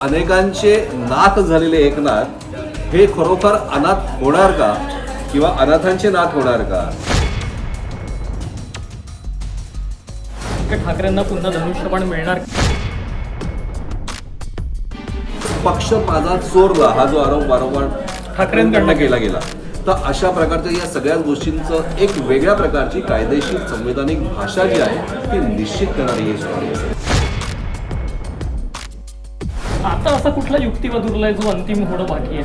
अनेकांचे नाथ झालेले एकनाथ हे खरोखर अनाथ होणार का किंवा अनाथांचे नाथ होणार का? ठाकरेंना पुन्हा धनुष्यबाण मिळणार? पक्ष माझा चोरला हा जो आरोप वारंवार ठाकरेंकडनं केला गेला, तर अशा प्रकारच्या या सगळ्या गोष्टींचं एक वेगळ्या प्रकारची कायदेशीर संवैधानिक भाषा जी आहे ती निश्चित करणारी ही सुनावणी असेल. आता असा कुठला युक्तिवाद उरलाय जो अंतिम होणं बाकी आहे?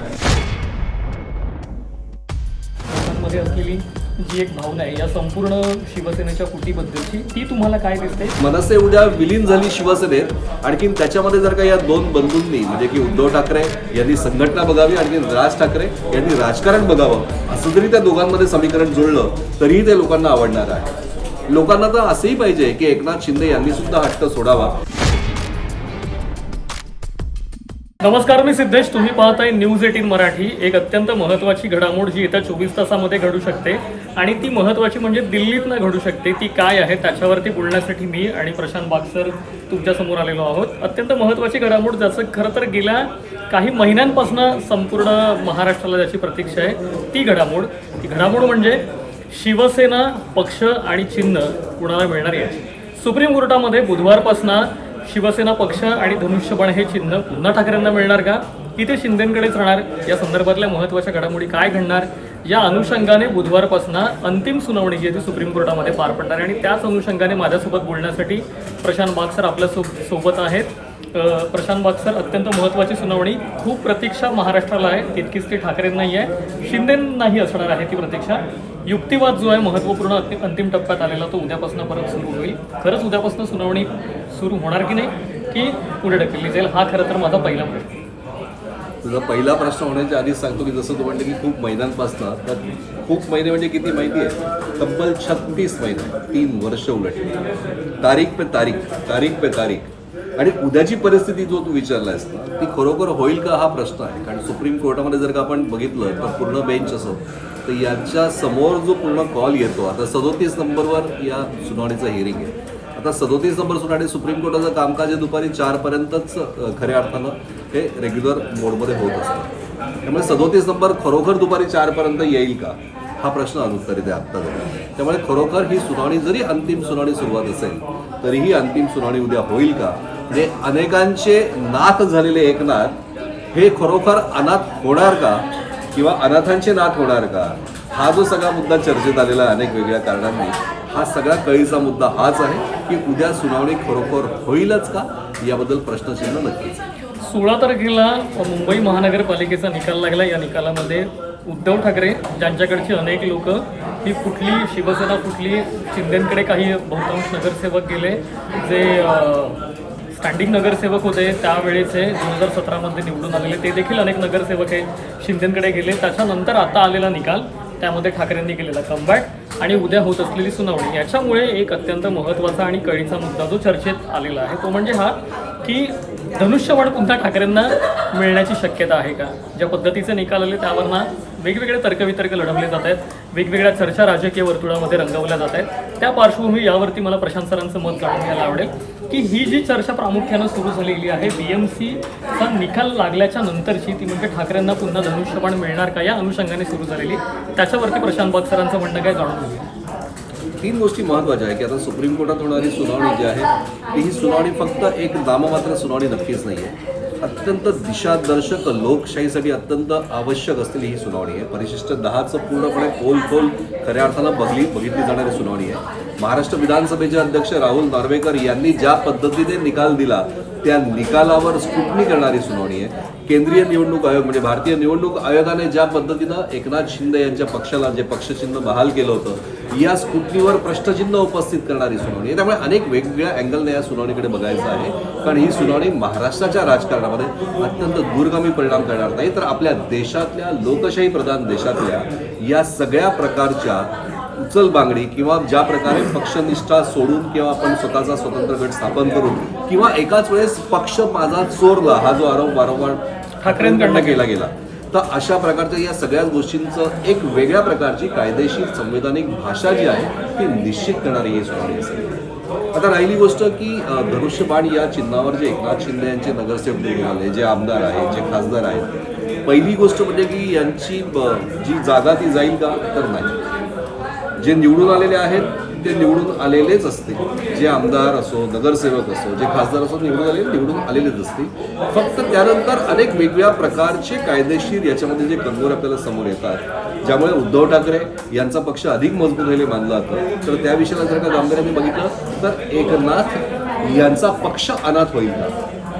लोकांमध्ये असलेली जी एक भावना आहे या संपूर्ण शिवसेनेच्या कुटीबद्दलची, ती तुम्हाला काय दिसते? मनसे उद्या विलीन झाली शिवसेनेत, आणखीन त्याच्यामध्ये जर का या दोन बंधूंनी म्हणजे की उद्धव ठाकरे यांनी संघटना बघावी आणि राज ठाकरे यांनी राजकारण बघावं, असं जरी त्या दोघांमध्ये समीकरण जुळलं तरीही ते लोकांना आवडणार आहे. लोकांना तर असंही पाहिजे की एकनाथ शिंदे यांनी सुद्धा हट्ट सोडावा. नमस्कार, मी सिद्धेश. तुम्ही पाहताय न्यूज 18 मराठी. एक अत्यंत महत्त्वाची घडामोड जी येत्या 24 तासामध्ये घडू शकते आणि ती महत्त्वाची म्हणजे दिल्लीतनं घडू शकते. ती काय आहे त्याच्यावरती बोलण्यासाठी मी आणि प्रशांत बागसर तुमच्यासमोर आलेलो आहोत. अत्यंत महत्त्वाची घडामोड ज्याचं खरं तर गेल्या काही महिन्यांपासून संपूर्ण महाराष्ट्राला ज्याची प्रतीक्षा आहे ती घडामोड म्हणजे शिवसेना पक्ष आणि चिन्ह कुणाला मिळणार आहे. सुप्रीम कोर्टामध्ये बुधवारपासून शिवसेना पक्ष आणि धनुष्यबाण हे चिन्ह पुन्हा ठाकरेंना मिळणार का, की ते शिंदेंकडेच राहणार? या संदर्भातल्या महत्त्वाच्या घडामोडी काय घडणार या अनुषंगाने बुधवारपासून अंतिम सुनावणी जी आहे ती सुप्रीम कोर्टामध्ये पार पडणार आहे. आणि त्याच अनुषंगाने माझ्यासोबत बोलण्यासाठी प्रशांत बागसर आपल्या सोबत आहेत. प्रशांत बागसर, अत्यंत महत्त्वाची सुनावणी, खूप प्रतीक्षा महाराष्ट्राला आहे, तितकीच ती ठाकरेंनाही आहे, शिंदेंनाही असणार आहे ती प्रतीक्षा. युक्तिवाद जो आहे महत्त्वपूर्ण अंतिम टप्प्यात आलेला तो उद्यापासून परत सुरू होईल. खरंच उद्यापासून सुनावणी सुरू होणार की नाही, की पुढे ढकलली जाईल, हा खरं तर माझा पहिला प्रश्न. तुझा पहिला प्रश्न होण्याच्या आधीच सांगतो की जसं तू म्हणते की खूप महिन्यांपासून, तर खूप महिने म्हणजे किती माहिती आहे? तब्बल 36 महिने, 3 वर्ष उलटली, तारीख पे तारीख. आणि उद्याची परिस्थिती जो तू विचारलायस ना, ती खरोखर होईल का हा प्रश्न आहे. कारण सुप्रीम कोर्टामध्ये जर का आपण बघितलं तर पूर्ण बेंच असो तर याच्या समोर जो पूर्ण कॉल येतो, आता 37 नंबरवर या सुनावणीचं हिअरिंग आहे. आता 37 नंबर सुनावणी सुप्रीम कोर्टाचं कामकाज हे दुपारी 4पर्यंतच खऱ्या अर्थानं हे रेग्युलर मोडमध्ये होत असतं. त्यामुळे 37 नंबर खरोखर दुपारी 4पर्यंत येईल का हा प्रश्न अनुत्तरित आहे आत्ता जरी. त्यामुळे खरोखर ही सुनावणी जरी अंतिम सुनावणी सुरुवात असेल तरीही अंतिम सुनावणी उद्या होईल का? म्हणजे अनेकांचे नाथ झालेले एकनाथ हे खरोखर अनाथ होणार का किंवा अनाथांचे नाथ होणार का? हा जो सगळा मुद्दा चर्चेत आलेला आहे अनेक वेगळ्या कारणांनी, हा सगळा कळीचा मुद्दा हाच आहे की उद्या सुनावणी खरोखर होईलच का याबद्दल प्रश्नचिन्ह नक्कीच. 16 तारखेला मुंबई महानगरपालिकेचा निकाल लागला. या निकालामध्ये उद्धव ठाकरे ज्यांच्याकडची अनेक लोक ही कुठली शिवसेना कुठली शिंदेंकडे काही बहुतांश नगरसेवक गेले जे स्टँडिंग नगरसेवक होते त्यावेळेचे 2017मध्ये निवडून आलेले, ते देखील अनेक नगरसेवक हे शिंदेंकडे गेले. त्याच्यानंतर आता आलेला निकाल त्यामध्ये ठाकरेंनी केलेला कमबॅक आणि उद्या होत असलेली सुनावणी, याच्यामुळे एक अत्यंत महत्त्वाचा आणि कळीचा मुद्दा जो चर्चेत आलेला आहे तो म्हणजे हा की धनुष्यबाण पुन्हा ठाकरेंना मिळण्याची शक्यता आहे का? ज्या पद्धतीचे निकाल आले त्यावरनं वेगवेगळे तर्कवितर्क लढवले जात आहेत, वेगवेगळ्या चर्चा राजकीय वर्तुळामध्ये रंगवल्या जात आहेत. त्या पार्श्वभूमी यावरती मला प्रशांत सरांचं मत जाणून घ्यायला आवडेल की ही जी चर्चा प्रामुख्यानं सुरू झालेली आहे BMCचा निकाल लागल्याच्या नंतरची, ती म्हणजे ठाकरेंना पुन्हा धनुष्यबाण मिळणार का या अनुषंगाने सुरू झालेली, त्याच्यावरती प्रशांत बागसरांचं म्हणणं काय जाणून घेऊया. 3 गोष्टी महत्त्वाच्या आहे की आता सुप्रीम कोर्टात होणारी सुनावणी जी आहे ही सुनावणी फक्त एक नाममात्र सुनावणी नक्कीच नाही आहे. अत्यंत दिशादर्शक, लोकशाहीसाठी अत्यंत आवश्यक असलेली ही सुनावणी आहे. परिशिष्ट 10चं पूर्णपणे खोल खऱ्या अर्थानं बघितली जाणारी सुनावणी आहे. महाराष्ट्र विधानसभेचे अध्यक्ष राहुल नार्वेकर यांनी ज्या पद्धतीने निकाल दिला त्या निकालावर स्क्रुटनी करणारी सुनावणी आहे. केंद्रीय निवडणूक आयोग म्हणजे भारतीय निवडणूक आयोगाने ज्या पद्धतीनं एकनाथ शिंदे यांच्या पक्षाला जे पक्षचिन्ह बहाल केलं होतं या स्क्रुटनीवर प्रश्नचिन्ह उपस्थित करणारी सुनावणी आहे. त्यामुळे अनेक वेगवेगळ्या अँगलने या सुनावणीकडे बघायचं आहे. कारण ही सुनावणी महाराष्ट्राच्या राजकारणामध्ये अत्यंत दूरगामी परिणाम करणार नाही, तर आपल्या देशातल्या लोकशाही प्रधान देशातल्या या सगळ्या प्रकारच्या उचलबांगडी किंवा ज्या प्रकारे पक्षनिष्ठा सोडून किंवा आपण स्वतःचा स्वतंत्र गट स्थापन करून किंवा एकाच वेळेस पक्ष माझा चोरला हा जो आरोप वारंवार ठाकरेंकडनं केला गेला, तर अशा प्रकारच्या या सगळ्याच गोष्टींचं एक वेगळ्या प्रकारची कायदेशीर संवैधानिक भाषा जी आहे ती निश्चित करणारी ही सुनावणी असेल. आता राहिली गोष्ट की धनुष्यबाण या चिन्हावर जे एकनाथ शिंदे यांचे नगरसेवक निवडून आले, जे आमदार आहेत, जे खासदार आहेत, पहिली गोष्ट म्हणजे की यांची जी जागा ती जाईल का, तर नाही. जे निवडून आलेले आहेत ते निवडून आलेलेच असते. जे आमदार असो, नगरसेवक असो, जे खासदार असो, निवडून आलेलेच असते. फक्त त्यानंतर अनेक वेगवेगळ्या प्रकारचे कायदेशीर याच्यामध्ये जे कंगोर आपल्याला समोर येतात, ज्यामुळे उद्धव ठाकरे यांचा पक्ष अधिक मजबूत व्हायला मानला जातं. तर त्या विषयाला जर का गांभीर्याने बघितलं तर एकनाथ यांचा पक्ष अनाथ होईल का?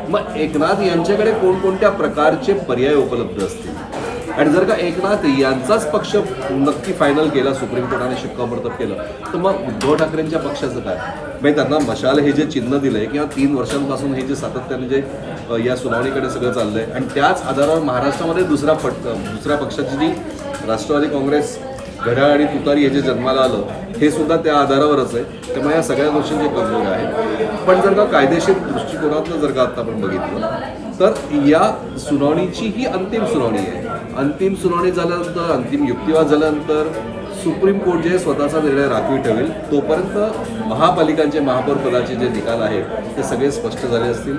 मग एकनाथ यांच्याकडे कोणकोणत्या प्रकारचे पर्याय उपलब्ध असतील, आणि जर का एकनाथ यांचाच पक्ष नक्की फायनल केला, सुप्रीम कोर्टाने शिक्कामोर्तब केलं, तर मग उद्धव ठाकरेंच्या पक्षाचं काय? म्हणजे त्यांना मशाल हे जे चिन्ह दिलंय किंवा 3 वर्षांपासून हे जे सातत्याने जे या सुनावणीकडे सगळं चाललंय, आणि त्याच आधारावर महाराष्ट्रामध्ये दुसऱ्या पक्षाची जी राष्ट्रवादी काँग्रेस, घड्याळ आणि तुतारी हे जे जन्माला आलं, हे सुद्धा त्या आधारावरच आहे. त्यामुळे या सगळ्या गोष्टींचे कंगोरे आहेत. पण जर का कायदेशीर दृष्टिकोनातनं जर का आता आपण बघितलं तर या सुनावणीची ही अंतिम सुनावणी आहे. अंतिम सुनावणी झाल्यानंतर, अंतिम युक्तिवाद झाल्यानंतर सुप्रीम कोर्ट जे स्वतःचा निर्णय राखीव ठेवेल, तोपर्यंत महापालिकांचे महापौर पदाचे जे निकाल आहेत ते सगळे स्पष्ट झाले असतील.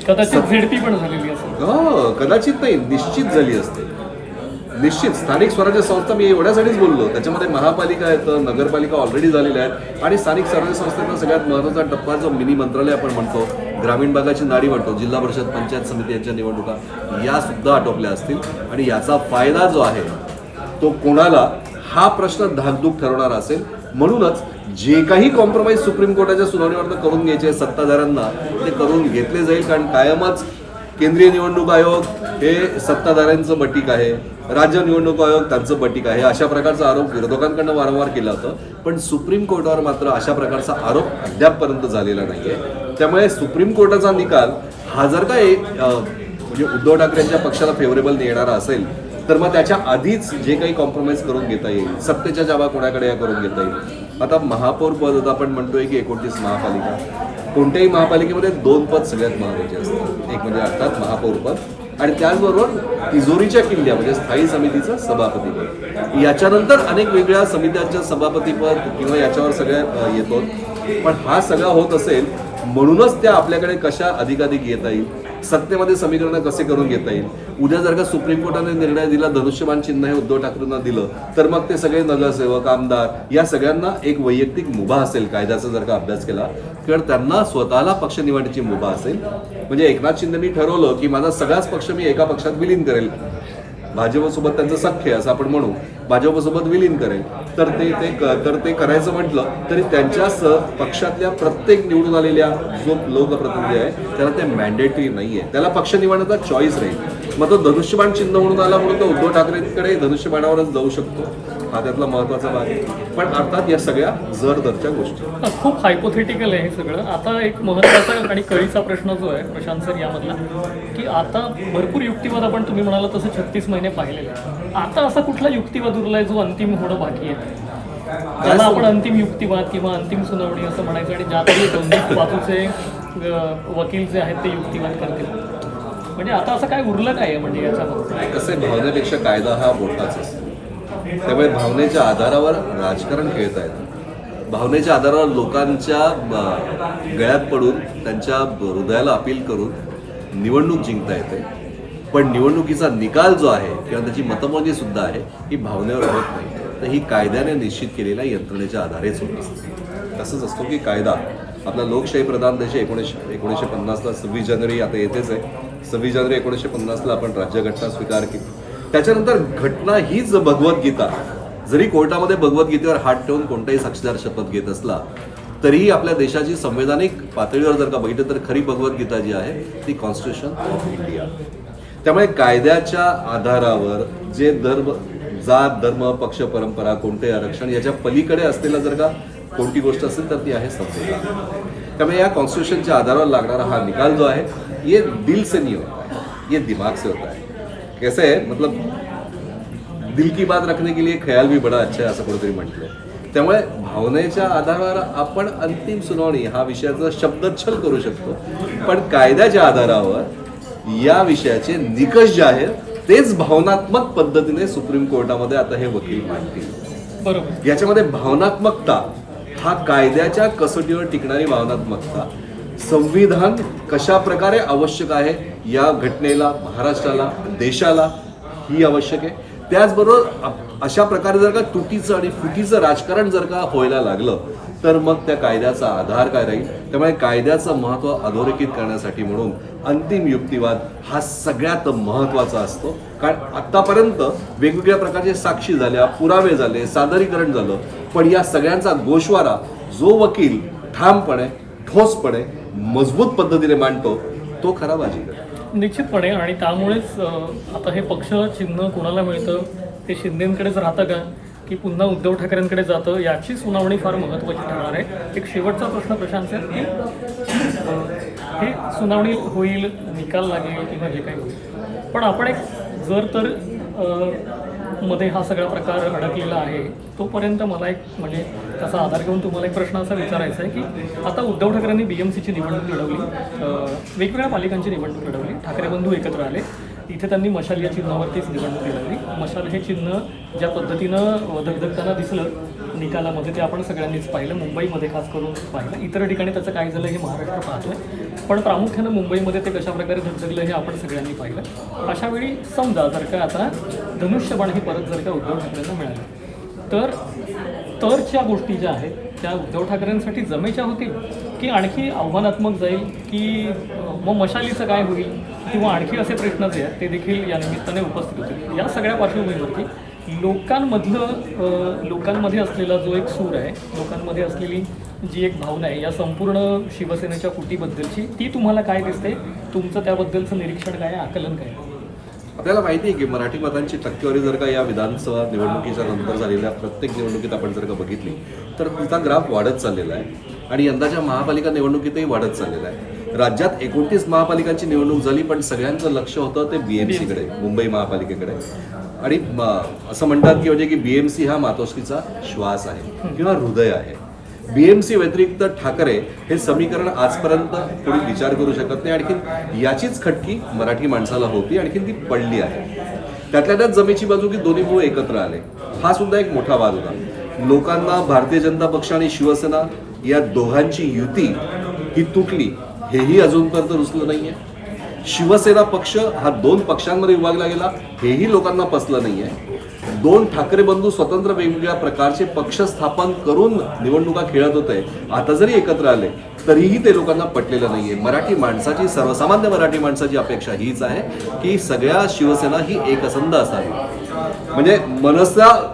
कदाचित झेडपी पण झालेली असेल. हो, कदाचित नाही, निश्चित झाली असते. निश्चित स्थानिक स्वराज्य संस्था, मी एवढ्यासाठीच बोललो, त्याच्यामध्ये महापालिका आहेत, नगरपालिका ऑलरेडी झालेल्या आहेत, आणि स्थानिक स्वराज्य संस्थेचा सगळ्यात महत्त्वाचा टप्पा जो मिनी मंत्रालय आपण म्हणतो, ग्रामीण भागाची नाडी म्हणतो, जिल्हा परिषद, पंचायत समिती यांच्या निवडणुका या सुद्धा आटोपल्या असतील. आणि याचा फायदा जो आहे तो कोणाला, हा प्रश्न धाकधूक ठरवणार असेल. म्हणूनच जे काही कॉम्प्रोमाइज सुप्रीम कोर्टाच्या सुनावणीवरनं करून घ्यायचे सत्ताधाऱ्यांना, ते करून घेतले जाईल. कारण कायमच केंद्रीय निवडणूक आयोग हे सत्ताधाऱ्यांचं बटीक आहे, राज्य निवडणूक आयोग त्यांचं बटीक आहे, अशा प्रकारचा आरोप विरोधकांकडनं वारंवार केला होता. पण सुप्रीम कोर्टावर मात्र अशा प्रकारचा आरोप अद्यापपर्यंत झालेला नाही आहे. त्यामुळे सुप्रीम कोर्टाचा निकाल हा जर का म्हणजे उद्धव ठाकरेंच्या पक्षाला फेवरेबल येणारा असेल, तर मग त्याच्या आधीच जे काही कॉम्प्रोमाइज करून घेता येईल, सत्तेच्या जागा कोणाकडे या करून घेता येईल. आता महापौर पद आपण म्हणतोय की 29 महापालिका, कोणत्याही महापालिकेमध्ये 2 पद सगळ्यात महत्त्वाचे असतात. एक म्हणजे अर्थात महापौर पद, आणि त्याचबरोबर तिजोरीच्या किल्ल्या म्हणजे स्थायी समितीचं सभापतीपद. याच्यानंतर अनेक वेगळ्या समित्यांच्या सभापतीपद किंवा याच्यावर सगळ्या येतो. पण हा सगळा होत असेल म्हणूनच त्या आपल्याकडे कशा अधिकाधिक येता येईल, सत्तेमध्ये समीकरण कसे करून घेता येईल. उद्या जर का सुप्रीम कोर्टाने निर्णय दिला, धनुष्यबाण चिन्ह हे उद्धव ठाकरेंना दिलं, तर मग ते सगळे नगरसेवक, आमदार या सगळ्यांना एक वैयक्तिक मुभा असेल कायद्याचा जर का अभ्यास केला, किंवा त्यांना स्वतःला पक्ष निवडण्याची मुभा असेल. म्हणजे एकनाथ शिंदेनी ठरवलं की माझा सगळाच पक्ष मी एका पक्षात विलीन करेल, भाजपसोबत त्यांचं सख्य असं आपण म्हणू, भाजपसोबत विलीन करेल, तर ते करायचं म्हटलं तरी त्यांच्या पक्षातल्या प्रत्येक निवडून आलेल्या जो लोकप्रतिनिधी आहे त्याला ते मॅन्डेटरी नाही आहे, त्याला पक्ष निवडण्याचा चॉईस राहील. मग तो धनुष्यबाण चिन्ह म्हणून आला म्हणून तो उद्धव ठाकरेंकडे धनुष्यबाणावरच जाऊ शकतो, हा त्यातला महत्त्वाचा भाग आहे. पण अर्थात या सगळ्या जरदरच्या गोष्टी खूप हायपोथेटिकल आहे हे सगळं. आता एक महत्त्वाचा आणि कळीचा प्रश्न जो आहे प्रशांत सर यामधला, की आता भरपूर युक्तिवाद आपण तुम्ही म्हणाला तसं 36 महिने पाहिलेले आहे. आता असा कुठला युक्तिवाद उरलाय जो अंतिम होणं बाकी आहे, त्याला आपण अंतिम युक्तिवाद किंवा अंतिम सुनावणी असं म्हणायचं, आणि ज्यातही दोन्ही बाजूचे वकील जे आहेत ते युक्तिवाद करतील. म्हणजे आता असं काय उरलं काय आहे म्हणजे याच्यामध्ये? कसं भावनेपेक्षा कायदा हा मोठाच असतो. त्यामुळे भावनेच्या आधारावर राजकारण खेळता येतं. भावनेच्या आधारावर लोकांच्या गळ्यात पडून त्यांच्या हृदयाला अपील करून निवडणूक जिंकता येते. पण निवडणुकीचा निकाल जो आहे किंवा त्याची मतमोजणी सुद्धा आहे ही भावनेवर होत नाही, तर ही कायद्याने निश्चित केलेल्या यंत्रणेच्या आधारेच होत असते. तसंच असतो की कायदा आपला लोकशाही प्रधान देश 1950ला 26 जानेवारी आता येतेच आहे, 26 जानेवारी 1950ला आपण राज्यघटना स्वीकार केली. त्याच्यानंतर घटना हीच भगवद्गीता, जरी कोर्टामध्ये भगवद्गीतेवर हात ठेवून कोणताही साक्षीदार शपथ घेत असला तरीही आपल्या देशाची संवैधानिक पातळीवर जर का बघितलं तर खरी भगवद्गीता जी आहे ती कॉन्स्टिट्यूशन ऑफ इंडिया. त्यामुळे कायद्याच्या आधारावर जे जात, धर्म, पक्ष, परंपरा, कोणते आरक्षण याच्या पलीकडे असलेला जर का कोणती गोष्ट असेल तर ती आहे संविधान. त्यामुळे या कॉन्स्टिट्यूशनच्या आधारावर लागणारा हा निकाल जो आहे ये दिल से नहीं होता है, ये दिमाग से होता है. कैसे है, मतलब दिल की बात रखने के लिए ख्याल भी बड़ा अच्छा है असं कुठेतरी म्हटलं. त्यामुळे भावनेच्या आधारावर आपण अंतिम सुनावणी हा विषयाचा शब्दच्छल करू शकतो, पण कायद्याच्या आधारावर या विषयाचे निकष जे आहेत तेच भावनात्मक पद्धतीने सुप्रीम कोर्टामध्ये आता हे वकील मांडतील. बरोबर. याच्यामध्ये भावनात्मकता हा कायद्याच्या कसोटीवर टिकणारी भावनात्मकता, संविधान कशा प्रकारे आवश्यक आहे या घटनेला, महाराष्ट्राला, देशाला, ही आवश्यक आहे. त्याचबरोबर अशा प्रकारे जर का तुटीचं आणि फुटीचं राजकारण जर का व्हायला लागलं तर मग त्या कायद्याचा आधार काय राहील. त्यामुळे कायद्याचं महत्त्व अधोरेखित करण्यासाठी म्हणून अंतिम युक्तिवाद हा सगळ्यात महत्त्वाचा असतो. कारण आत्तापर्यंत वेगवेगळ्या प्रकारचे साक्षी झाल्या, पुरावे झाले, सादरीकरण झालं, पण या सगळ्यांचा गोषवारा जो वकील ठामपणे, ठोसपणे, मजबूत पद्धतीने मांडतो तो खरा बाजीगर. निश्चितपणे. आणि त्यामुळेच आता हे पक्ष चिन्ह कोणाला मिळतं, ते शिंदेंकडेच राहतं का की पुन्हा उद्धव ठाकरेंकडे जातं, याची सुनावणी फार महत्त्वाची ठरणार आहे. एक शेवटचा प्रश्न प्रशांत सर, की हे सुनावणी होईल, निकाल लागेल किंवा जे काही होईल, पण आपण एक जर तर मध्ये हा सगळा प्रकार अडकलेला आहे तोपर्यंत मला एक म्हणजे त्याचा आधार घेऊन तुम्हाला एक प्रश्न असा विचारायचा आहे की आता उद्धव ठाकरेंनी BMCची निवडणूक लढवली, वेगवेगळ्या पालिकांची निवडणूक लढवली, ठाकरे बंधू एकत्र आले, इथे त्यांनी मशाल या चिन्हावरतीच निवडणूक लढवली. मशाल हे चिन्ह ज्या पद्धतीनं धगधगताना दिसलं निकालामध्ये ते आपण सगळ्यांनीच पाहिलं, मुंबईमध्ये खास करून पाहिलं, इतर ठिकाणी त्याचं काय झालं हे महाराष्ट्र पाहतोय, पण प्रामुख्यानं मुंबईमध्ये ते कशाप्रकारे धगधगलं हे आपण सगळ्यांनी पाहिलं. अशावेळी समजा जर का आता धनुष्यबाण ही परत जर का उद्धव ठाकरेंना मिळाली तरच्या गोष्टी ज्या आहेत त्या उद्धव ठाकरेंसाठी जमेच्या होतील की आणखी आव्हानात्मक जाईल, की मग मशालीचं काय होईल किंवा आणखी असे प्रश्न जे आहेत ते देखील या निमित्ताने उपस्थित होतील. या सगळ्या पार्श्वभूमीवरती लोकांमध्ये असलेला जो एक सूर आहे, लोकांमध्ये असलेली जी एक भावना आहे या संपूर्ण शिवसेनेच्या फुटीबद्दलची, ती तुम्हाला काय दिसते? तुमचं त्याबद्दलचं निरीक्षण काय आहे, आकलन काय आहे? आपल्याला माहिती आहे की मराठी मतांची टक्केवारी जर का या विधानसभा निवडणुकीच्या नंतर झालेल्या प्रत्येक निवडणुकीत आपण जर का बघितली तर तिचा ग्राफ वाढत चाललेला आहे आणि यंदाच्या महापालिका निवडणुकीतही वाढत चाललेला आहे. राज्यात 29 महापालिकांची निवडणूक झाली, पण सगळ्यांचं लक्ष होतं ते BMCकडे, मुंबई महापालिकेकडे. आणि असं म्हणतात की म्हणजे की BMC हा मातोश्रीचा श्वास आहे किंवा हृदय आहे. BMC व्यतिरिक्त ठाकरे हे समीकरण आजपर्यंत कोणी विचार करू शकत नाही. आणखीन याचीच खटकी मराठी माणसाला होती, आणखीन ती पडली आहे. त्यातल्या त्यात जमेची बाजू की दोन्ही मूळ एकत्र आले, हा सुद्धा एक मोठा वाद होता. लोकांना भारतीय जनता पक्ष आणि शिवसेना या दोघांची युती ही तुटली हेही अजूनपर्यंत रुचलं नाहीये. शिवसेना पक्ष हा 2 पक्षांमध्ये विभागला गेला हेही लोकांना पचलं नाहीये. 2 ठाकरे बंधू स्वतंत्र वेगवेगळ्या प्रकारचे पक्ष स्थापन करून निवडणुका खेळत होते, आता जरी एकत्र आले तरीही ते लोकांना पटलेलं नाहीये. मराठी माणसाची, सर्वसामान्य मराठी माणसाची अपेक्षा हीच आहे की सगळ्या शिवसेना ही एकसंध असावी. म्हणजे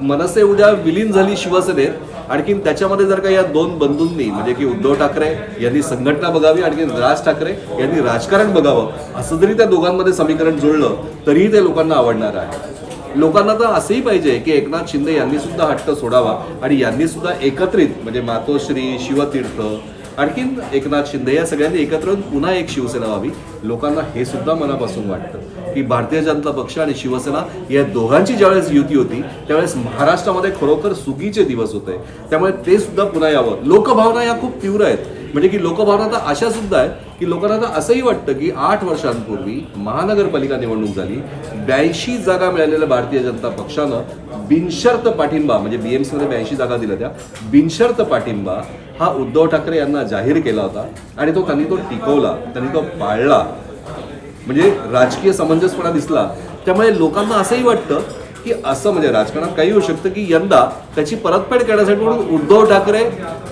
मनसे उद्या विलीन झाली शिवसेनेत, आणखीन त्याच्यामध्ये जर का या 2 बंधूंनी म्हणजे की उद्धव ठाकरे यांनी संघटना बघावी, आणखी राज ठाकरे यांनी राजकारण बघावं, असं जरी त्या दोघांमध्ये समीकरण जुळलं तरीही ते लोकांना आवडणार आहे. लोकांना तर असंही पाहिजे की एकनाथ शिंदे यांनी सुद्धा हट्ट सोडावा आणि यांनी सुद्धा एकत्रित म्हणजे मातोश्री, शिवतीर्थ, आणखीन एकनाथ शिंदे या सगळ्यांनी एकत्र येऊन पुन्हा एक शिवसेना व्हावी. लोकांना हे सुद्धा मनापासून वाटतं की भारतीय जनता पक्ष आणि शिवसेना या दोघांची ज्यावेळेस युती होती त्यावेळेस महाराष्ट्रामध्ये खरोखर सुगीचे दिवस होते. त्यामुळे ते सुद्धा पुन्हा यावं. लोकभावना या खूप तीव्र आहेत. म्हणजे की लोकभावना तर अशा सुद्धा आहेत की लोकांना तर असंही वाटतं की 8 वर्षांपूर्वी महानगरपालिका निवडणूक झाली, 82 जागा मिळालेल्या भारतीय जनता पक्षानं बिनशर्त पाठिंबा म्हणजे BMC मध्ये 82 जागा दिल्या, त्या बिनशर्त पाठिंबा हा उद्धव ठाकरे यांना जाहीर केला होता आणि त्यांनी तो टिकवला, त्यांनी तो पाळला. म्हणजे राजकीय समंजसपणा दिसला. त्यामुळे लोकांना असंही वाटतं की असं म्हणजे राजकारणात काही होऊ शकतं की यंदा त्याची परतफेड करण्यासाठी म्हणून उद्धव ठाकरे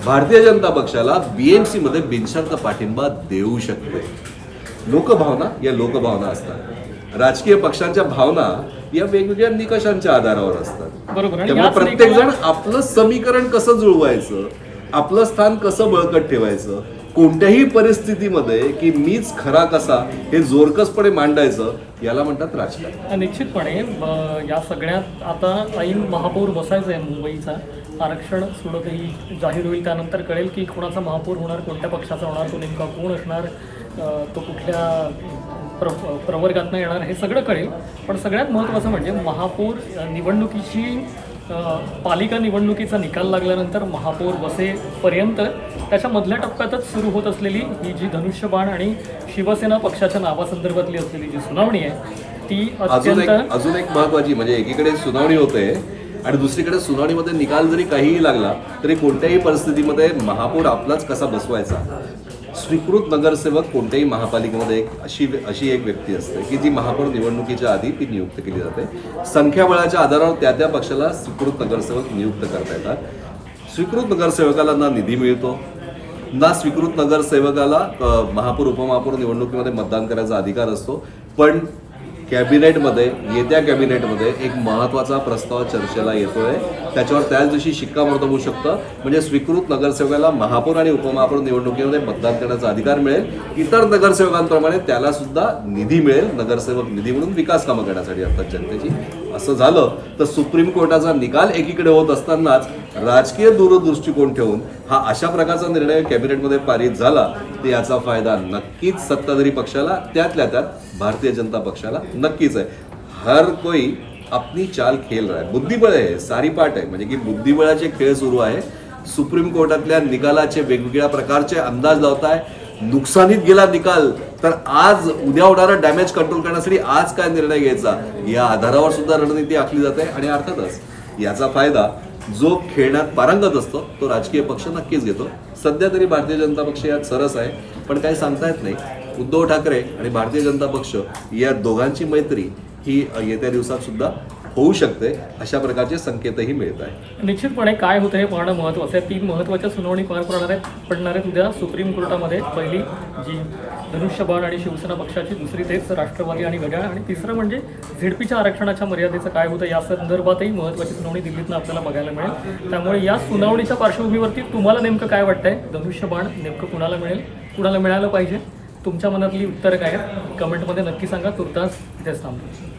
भारतीय जनता पक्षाला BMC मध्ये बिनशर्त पाठिंबा देऊ शकते. लोकभावना या लोकभावना असतात. राजकीय पक्षांच्या भावना या वेगवेगळ्या निकषांच्या आधारावर असतात. बरोबर. त्यामुळे प्रत्येक जण आपलं समीकरण कसं जुळवायचं, आपलं स्थान कसं बळकट ठेवायचं, कोणत्याही परिस्थितीमध्ये की मीच खरा कसा हे जोरकसपणे मांडायचं, याला म्हणतात राजकारण. निश्चितपणे या सगळ्यात आता ऐन महापौर बसायचं आहे मुंबईचा. आरक्षण सुडतही जाहीर होईल, त्यानंतर कळेल की कोणाचा महापौर होणार, कोणत्या पक्षाचा होणार, तो नेमका कोण असणार, तो कुठल्या प्रवर्गातनं येणार, हे सगळं कळेल. पण सगळ्यात महत्त्वाचं म्हणजे महापौर निवडणुकीची पालिका निवडणुकीचा निकाल लागल्यानंतर महापौर बसेपर्यंत त्याच्या मधल्या टप्प्यातच सुरू होत असलेली ही जी धनुष्यबाण आणि शिवसेना पक्षाच्या नावासंदर्भातली असलेली जी सुनावणी आहे ती अजून एक महत्वाची म्हणजे एकीकडे सुनावणी होते आणि दुसरीकडे सुनावणीमध्ये निकाल जरी काहीही लागला तरी कोणत्याही परिस्थितीमध्ये महापौर आपलाच कसा बसवायचा. स्वीकृत नगरसेवक कोणत्याही महापालिकेमध्ये अशी एक व्यक्ती असते की जी महापौर निवडणुकीच्या आधी ती नियुक्त केली जाते. संख्याबळाच्या आधारावर त्या पक्षाला स्वीकृत नगरसेवक नियुक्त करता येतात. स्वीकृत नगरसेवकाला ना निधी मिळतो, ना स्वीकृत नगरसेवकाला महापौर उपमहापौर निवडणुकीमध्ये मतदान करायचा अधिकार असतो. पण कॅबिनेटमध्ये येत्या कॅबिनेटमध्ये एक महत्त्वाचा प्रस्ताव चर्चेला येतोय, त्याच्यावर त्याच दिवशी शिक्कामोर्तब होऊ शकतं. म्हणजे स्वीकृत नगरसेवकाला महापौर आणि उपमहापौर निवडणुकीमध्ये मतदान करण्याचा अधिकार मिळेल. इतर नगरसेवकांप्रमाणे त्याला सुद्धा निधी मिळेल, नगरसेवक निधी म्हणून विकास कामं करण्यासाठी अर्थात जनतेची. असं झालं तर सुप्रीम कोर्टाचा निकाल एकीकडे होत असतानाच राजकीय दूरदृष्टिकोन ठेवून हा अशा प्रकारचा निर्णय कॅबिनेटमध्ये पारित झाला तर याचा फायदा नक्कीच सत्ताधारी पक्षाला, त्यातल्या त्यात भारतीय जनता पक्षाला नक्कीच आहे. हर कोई अपनी चाल खेल रहा है. बुद्धिबळ आहे, सारी पाठ आहे, म्हणजे की बुद्धिबळाचे खेळ सुरू आहे. सुप्रीम कोर्टातल्या निकालाचे वेगवेगळ्या प्रकारचे अंदाज लावताय. नुकसानीत गेला निकाल तर आज उद्या होणारा डॅमेज कंट्रोल करण्यासाठी आज काय निर्णय घ्यायचा या आधारावर सुद्धा रणनीती आखली जाते. आणि अर्थातच याचा फायदा जो खेळण्यात पारंगत असतो तो राजकीय पक्ष नक्कीच घेतो. सध्या तरी भारतीय जनता पक्ष यात सरस आहे, पण काही सांगता येत नाही. उद्धव ठाकरे आणि भारतीय जनता पक्ष या दोघांची मैत्री ही येत्या दिवसात सुद्धा होऊ शकते, अशा प्रकारचे संकेतही मिळत आहे. निश्चितपणे काय होतं हे पाहणं महत्त्वाचं आहे. 3 महत्त्वाच्या सुनावणी पार पडणार आहेत उद्या सुप्रीम कोर्टामध्ये. पहिली जी धनुष्यबाण आणि शिवसेना पक्षाची, दुसरी तेच राष्ट्रवादी आणि घड्याळ, आणि तिसरं म्हणजे झेडपीच्या आरक्षणाच्या मर्यादेचं काय होतं या संदर्भातही महत्त्वाची सुनावणी दिल्लीतनं आपल्याला बघायला मिळेल. त्यामुळे या सुनावणीच्या पार्श्वभूमीवरती तुम्हाला नेमकं काय वाटतंय? धनुष्यबाण नेमकं कुणाला मिळेल, कुणाला मिळालं पाहिजे? तुमच्या मनातली उत्तरं काय आहेत कमेंटमध्ये नक्की सांगा. तुर्तास इथेच थांबतो.